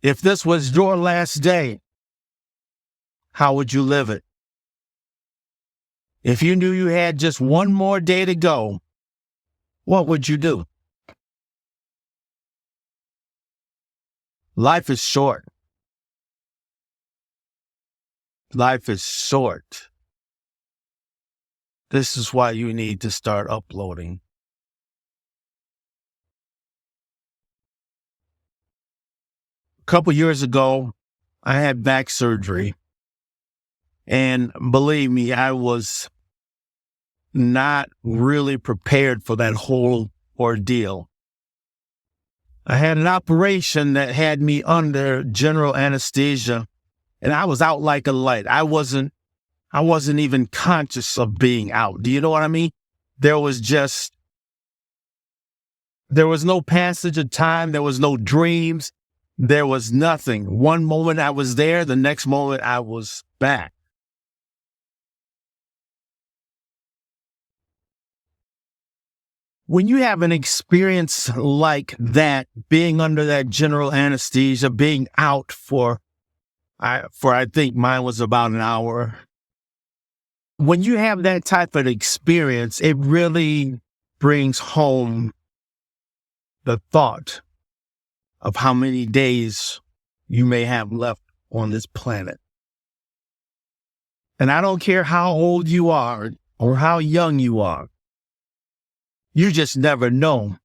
If this was your last day, how would you live it? If you knew you had just one more day to go, what would you do? Life is short. Life is short. This is why you need to start uploading. A couple years ago, I had back surgery. And believe me, I was not really prepared for that whole ordeal. I had an operation that had me under general anesthesia, and I was out like a light. I wasn't even conscious of being out. Do you know what I mean? There was no passage of time. There was no dreams. There was nothing. One moment I was there, the next moment I was back. When you have an experience like that, being under that general anesthesia, being out for I think mine was about an hour. When you have that type of experience, it really brings home the thought of how many days you may have left on this planet. And I don't care how old you are or how young you are. You just never know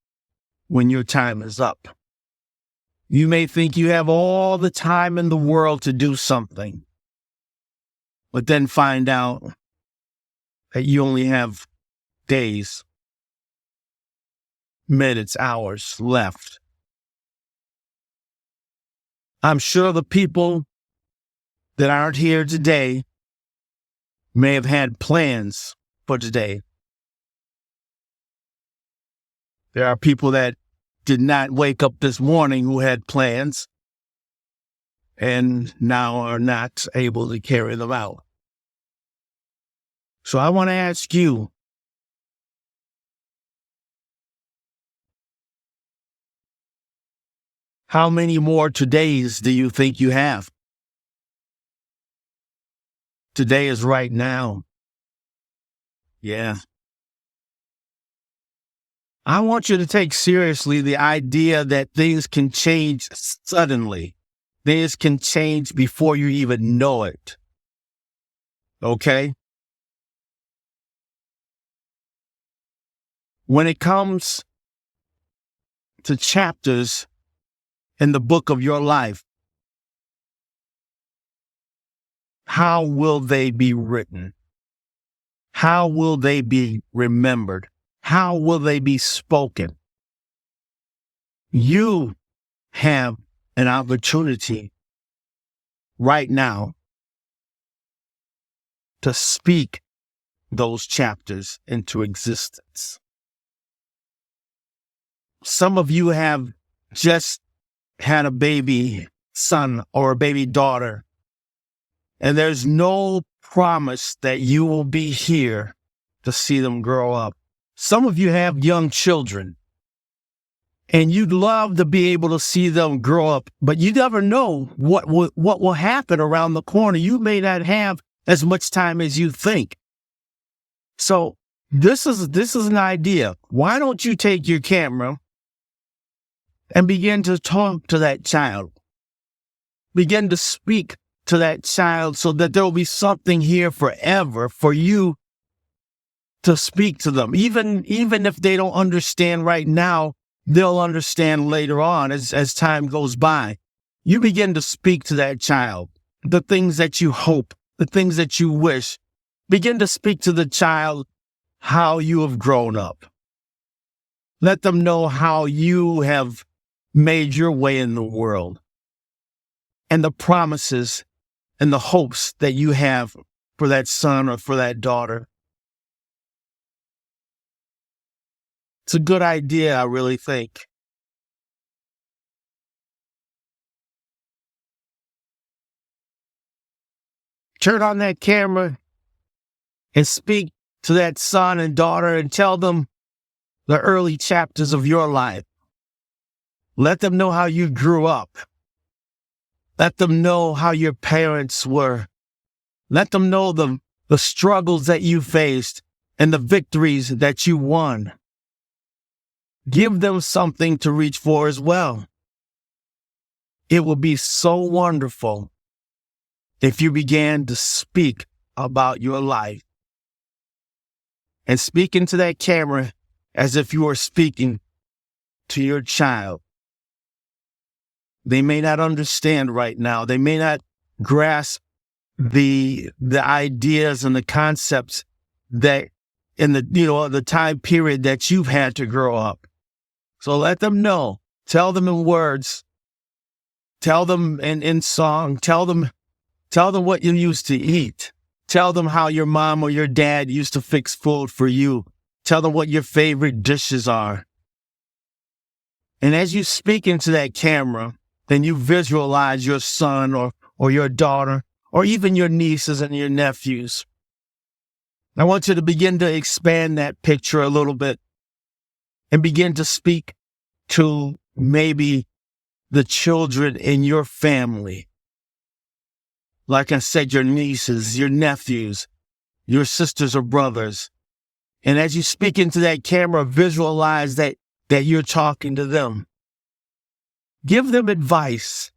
when your time is up. You may think you have all the time in the world to do something, but then find out that you only have days, minutes, hours left. I'm sure the people that aren't here today may have had plans for today. There are people that did not wake up this morning who had plans and now are not able to carry them out. So I want to ask you, how many more todays do you think you have? Today is right now. Yeah. I want you to take seriously the idea that things can change suddenly. Things can change before you even know it. Okay? When it comes to chapters in the book of your life, how will they be written? How will they be remembered? How will they be spoken? You have an opportunity right now to speak those chapters into existence. Some of you have just had a baby son or a baby daughter, and there's no promise that you will be here to see them grow up. Some of you have young children, and you'd love to be able to see them grow up, but you never know what will happen around the corner. You may not have as much time as you think. So this is an idea. Why don't you take your camera and begin to talk to that child? Begin to speak to that child so that there will be something here forever for you to speak to them. Even if they don't understand right now, they'll understand later on as time goes by. You begin to speak to that child, the things that you hope, the things that you wish. Begin to speak to the child how you have grown up. Let them know how you have made your way in the world and the promises and the hopes that you have for that son or for that daughter. It's a good idea, I really think. Turn on that camera and speak to that son and daughter and tell them the early chapters of your life. Let them know how you grew up. Let them know how your parents were. Let them know the struggles that you faced and the victories that you won. Give them something to reach for as well. It will be so wonderful if you began to speak about your life and speak into that camera as if you were speaking to your child. They may not understand right now. They may not grasp the ideas and the concepts that in the time period that you've had to grow up. So let them know. Tell them in words. Tell them in song. Tell them what you used to eat. Tell them how your mom or your dad used to fix food for you. Tell them what your favorite dishes are. And as you speak into that camera, then you visualize your son or your daughter or even your nieces and your nephews. I want you to begin to expand that picture a little bit and begin to speak to maybe the children in your family. Like I said, your nieces, your nephews, your sisters or brothers. And as you speak into that camera, visualize that you're talking to them. Give them advice.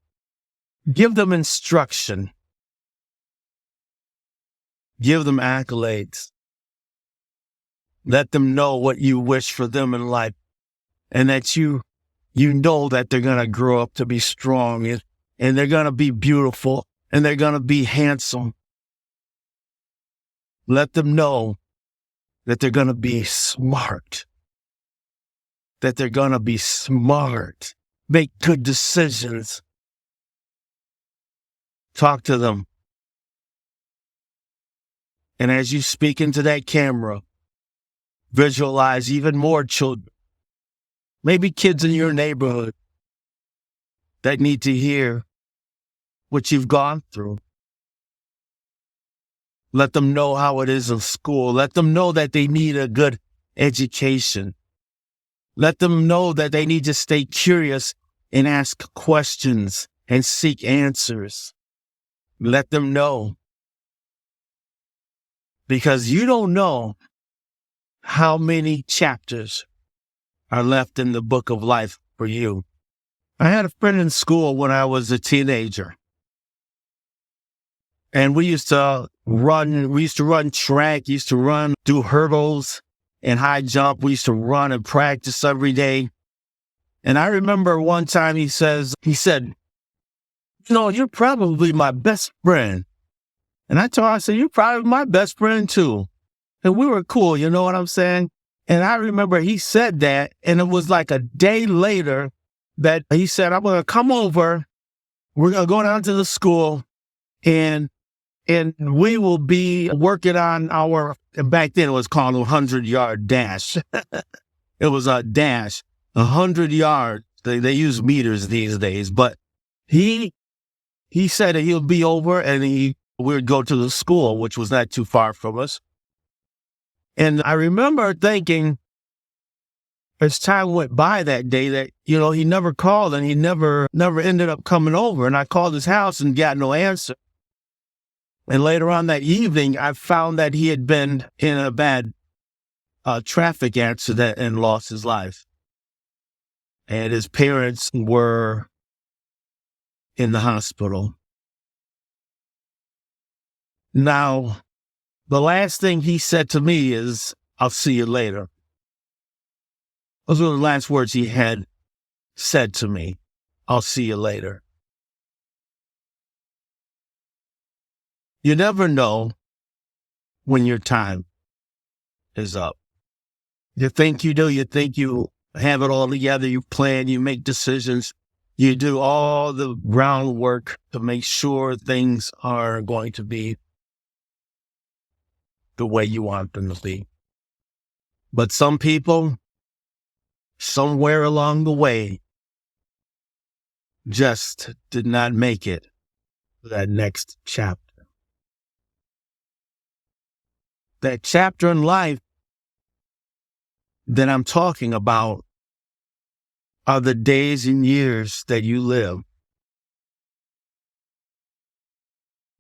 Give them instruction. Give them accolades. Let them know what you wish for them in life and that you know that they're going to grow up to be strong and they're going to be beautiful and they're going to be handsome. Let them know that they're going to be smart. That they're going to be smart. Make good decisions. Talk to them. And as you speak into that camera, visualize even more children. Maybe kids in your neighborhood that need to hear what you've gone through. Let them know how it is in school. Let them know that they need a good education. Let them know that they need to stay curious and ask questions and seek answers. Let them know. Because you don't know how many chapters are left in the book of life for you. I had a friend in school when I was a teenager. And we used to run track, do hurdles and high jump. We used to run and practice every day. And I remember one time he said, you're probably my best friend. And I said, you're probably my best friend too. And we were cool, you know what I'm saying? And I remember he said that, and it was like a day later that he said, I'm going to come over. We're going to go down to the school and we will be working on back then it was called a 100-yard dash. It was a dash, 100 yards. They use meters these days, but he said that he'll be over and we would go to the school, which was not too far from us. And I remember thinking, as time went by that day, that, he never called and he never ended up coming over. And I called his house and got no answer. And later on that evening, I found that he had been in a bad traffic accident and lost his life. And his parents were in the hospital. Now, the last thing he said to me is, I'll see you later. Those were the last words he had said to me. I'll see you later. You never know when your time is up. You think you do. You think you have it all together. You plan, you make decisions. You do all the groundwork to make sure things are going to be the way you want them to be. But some people, somewhere along the way, just did not make it to that next chapter. That chapter in life that I'm talking about are the days and years that you live.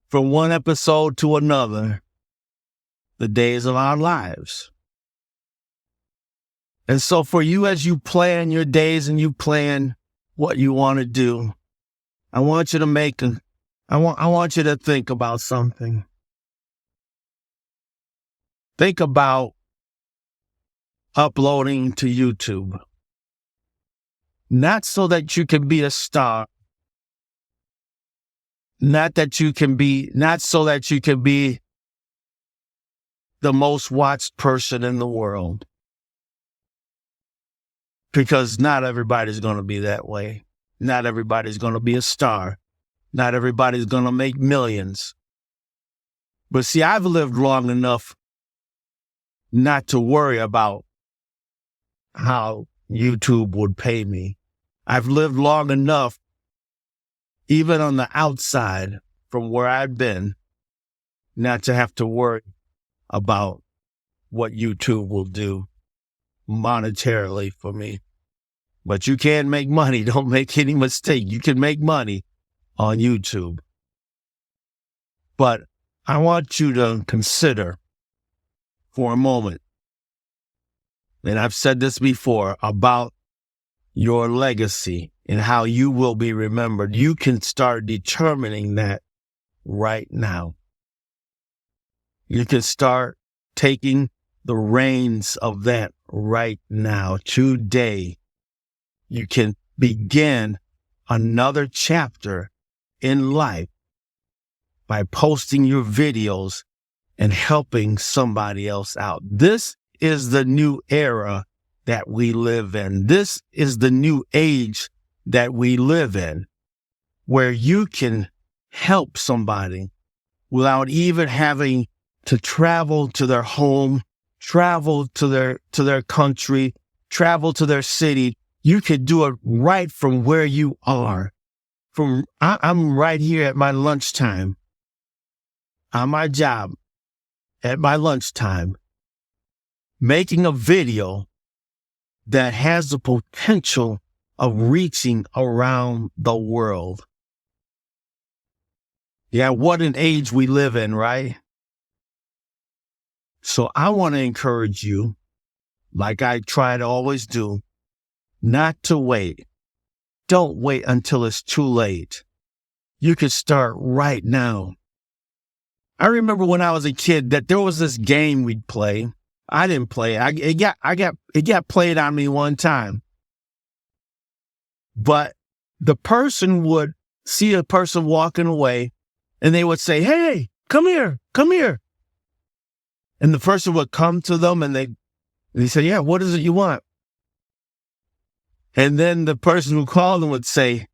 from one episode to another the days of our lives. And so for you, as you plan your days and you plan what you want to do, I want you to I want you to think about something. Think about uploading to YouTube. Not so that you can be a star. Not so that you can be the most watched person in the world. Because not everybody's going to be that way. Not everybody's going to be a star. Not everybody's going to make millions. But see, I've lived long enough not to worry about how YouTube would pay me. I've lived long enough, even on the outside from where I've been, not to have to worry about what YouTube will do monetarily for me. But you can make money. Don't make any mistake. You can make money on YouTube. But I want you to consider for a moment, and I've said this before, about your legacy and how you will be remembered. You can start determining that right now. You can start taking the reins of that right now, today. You can begin another chapter in life by posting your videos and helping somebody else out. This is the new era that we live in. This is the new age that we live in, where you can help somebody without even having to travel to their home, travel to their country, travel to their city. You could do it right from where you are. I'm right here at my lunchtime, on my job, at my lunchtime, making a video that has the potential of reaching around the world. Yeah, what an age we live in, right? So I want to encourage you, like I try to always do, not to wait. Don't wait until it's too late. You can start right now. I remember when I was a kid that there was this game we'd play. I didn't play it. It got played on me one time. But the person would see a person walking away and they would say, "Hey, come here, come here." And the person would come to them and they say, "Yeah, what is it you want?" And then the person who called them would say,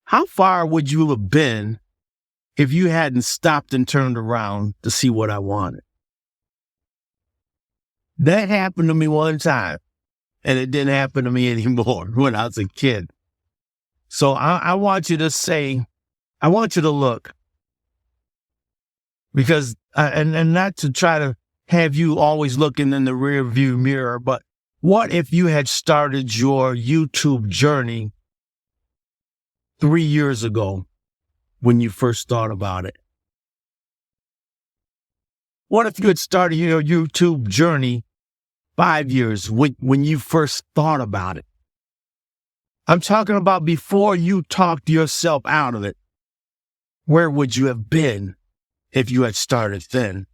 "How far would you have been if you hadn't stopped and turned around to see what I wanted?" That happened to me one time, and it didn't happen to me anymore when I was a kid. So I want you to I want you to look, because, and not to try to have you always looking in the rear view mirror, but what if you had started your YouTube journey 3 years ago when you first thought about it? What if you had started your YouTube journey 5 years when you first thought about it? I'm talking about before you talked yourself out of it. Where would you have been if you had started then?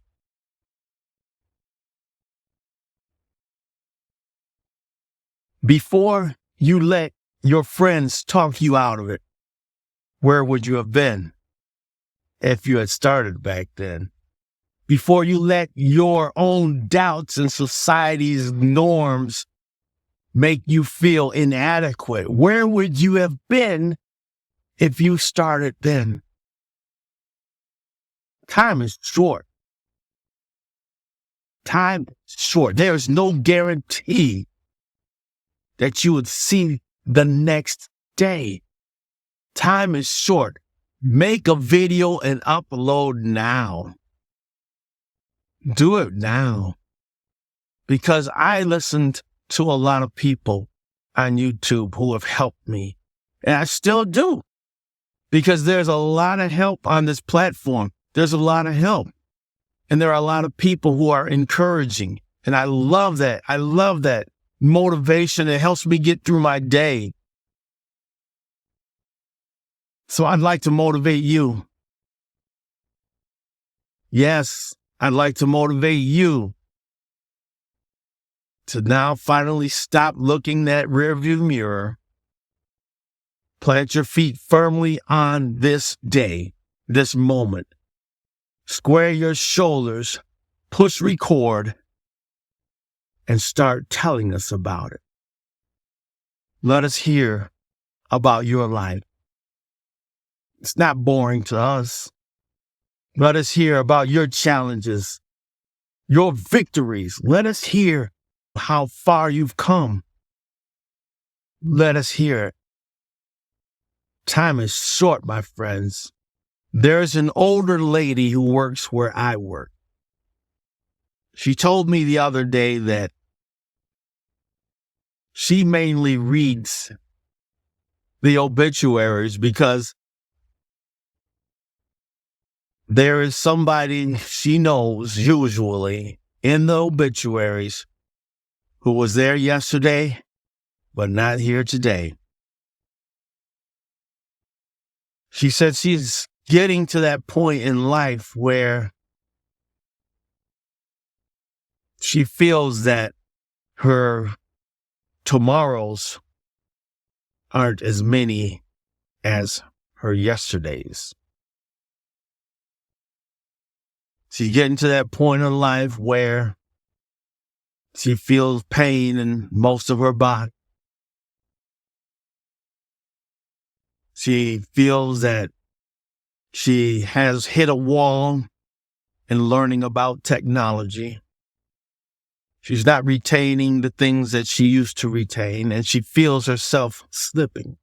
Before you let your friends talk you out of it, where would you have been if you had started back then? Before you let your own doubts and society's norms make you feel inadequate, where would you have been if you started then? Time is short. Time is short. There's no guarantee that you would see the next day. Time is short. Make a video and upload now. Do it now. Because I listened to a lot of people on YouTube who have helped me. And I still do. Because there's a lot of help on this platform. there's a lot of help. And there are a lot of people who are encouraging. And I love that. I love that motivation. It helps me get through my day. So I'd like to motivate you. Yes, I'd like to motivate you to now finally stop looking in that rearview mirror. Plant your feet firmly on this day, this moment. Square your shoulders, push record, and start telling us about it. Let us hear about your life. It's not boring to us. Let us hear about your challenges, your victories. Let us hear how far you've come. Let us hear it. Time is short, my friends. There's an older lady who works where I work. She told me the other day that she mainly reads the obituaries because there is somebody she knows, usually in the obituaries, who was there yesterday, but not here today. She said she's getting to that point in life where she feels that her tomorrows aren't as many as her yesterdays. She's getting to that point in life where she feels pain in most of her body. She feels that she has hit a wall in learning about technology. She's not retaining the things that she used to retain, and she feels herself slipping.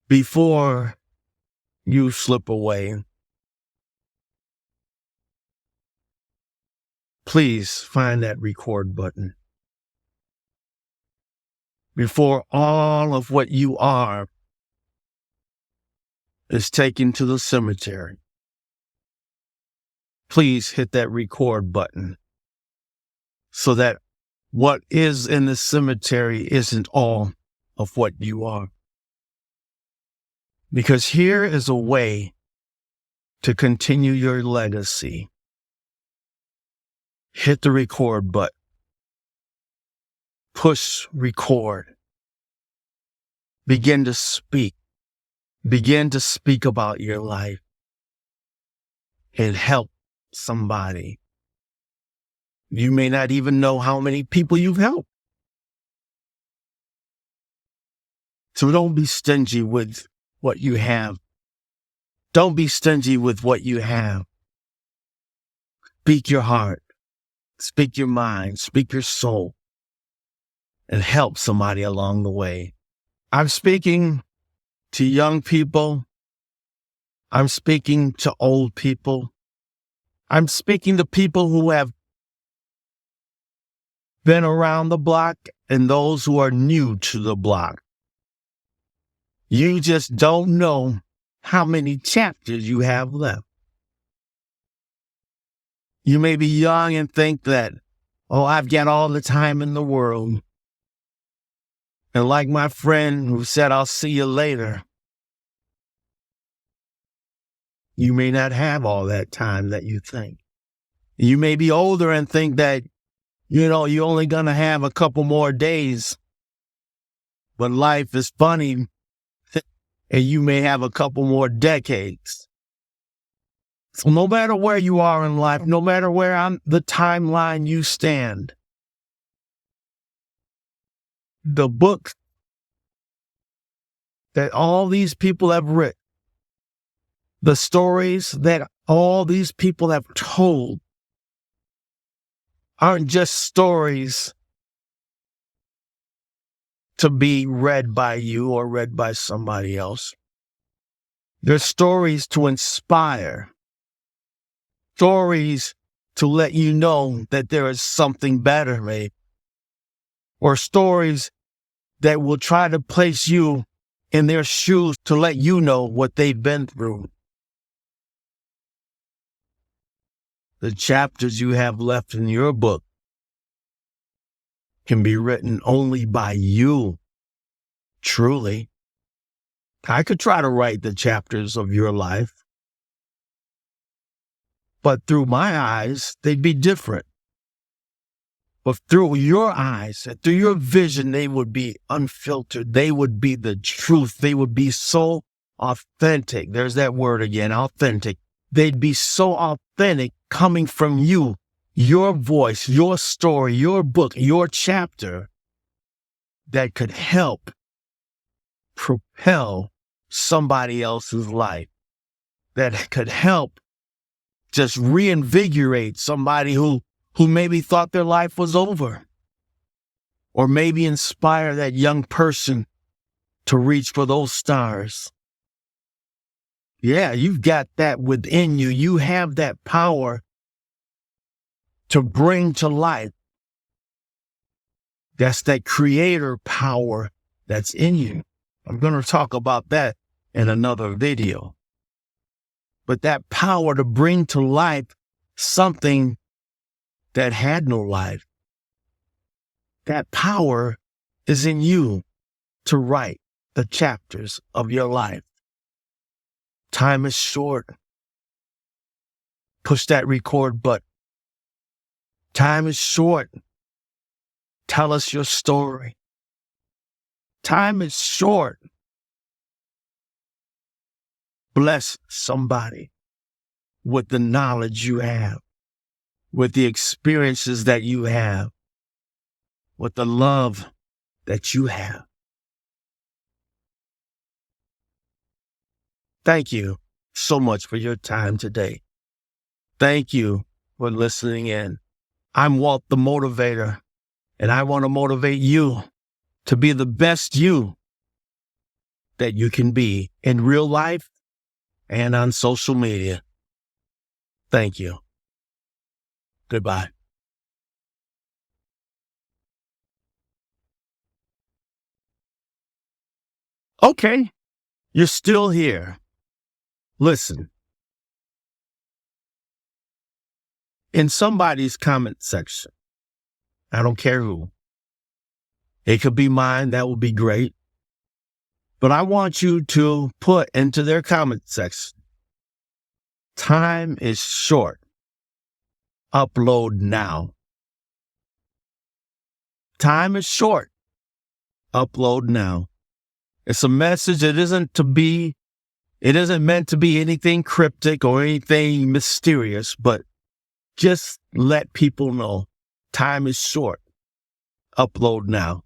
Before you slip away, please find that record button. Before all of what you are is taken to the cemetery, please hit that record button so that what is in the cemetery isn't all of what you are. Because here is a way to continue your legacy. Hit the record button. Push record. Begin to speak. Begin to speak about your life and help somebody. You may not even know how many people you've helped. So don't be stingy with what you have. Don't be stingy with what you have. Speak your heart. Speak your mind. Speak your soul. And help somebody along the way. I'm speaking to young people. I'm speaking to old people. I'm speaking to people who have been around the block and those who are new to the block. You just don't know how many chapters you have left. You may be young and think that, oh, I've got all the time in the world. And like my friend who said, I'll see you later, you may not have all that time that you think. You may be older and think that, you're only going to have a couple more days. But life is funny, and you may have a couple more decades. So no matter where you are in life, no matter where on the timeline you stand, the book that all these people have written, the stories that all these people have told, aren't just stories to be read by you or read by somebody else. They're stories to inspire, stories to let you know that there is something better, maybe, or stories that will try to place you in their shoes to let you know what they've been through. The chapters you have left in your book can be written only by you, truly. I could try to write the chapters of your life, but through my eyes, they'd be different. But through your eyes, and through your vision, they would be unfiltered. They would be the truth. They would be so authentic. There's that word again, authentic. They'd be so authentic coming from you, your voice, your story, your book, your chapter that could help propel somebody else's life, that could help just reinvigorate somebody who maybe thought their life was over, or maybe inspire that young person to reach for those stars. Yeah, you've got that within you. You have that power to bring to life. That's that creator power that's in you. I'm going to talk about that in another video. But that power to bring to life something that had no life, that power is in you to write the chapters of your life. Time is short. Push that record button. Time is short. Tell us your story. Time is short. Bless somebody with the knowledge you have, with the experiences that you have, with the love that you have. Thank you so much for your time today. Thank you for listening in. I'm Walt the Motivator, and I want to motivate you to be the best you that you can be in real life and on social media. Thank you. Goodbye. Okay, you're still here. Listen. In somebody's comment section, I don't care who, it could be mine, that would be great. But I want you to put into their comment section, time is short. Upload now. Time is short. Upload now. It's a message. It isn't meant to be anything cryptic or anything mysterious, but just let people know time is short. Upload now.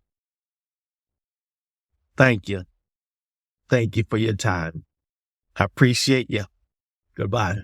Thank you. Thank you for your time. I appreciate you. Goodbye.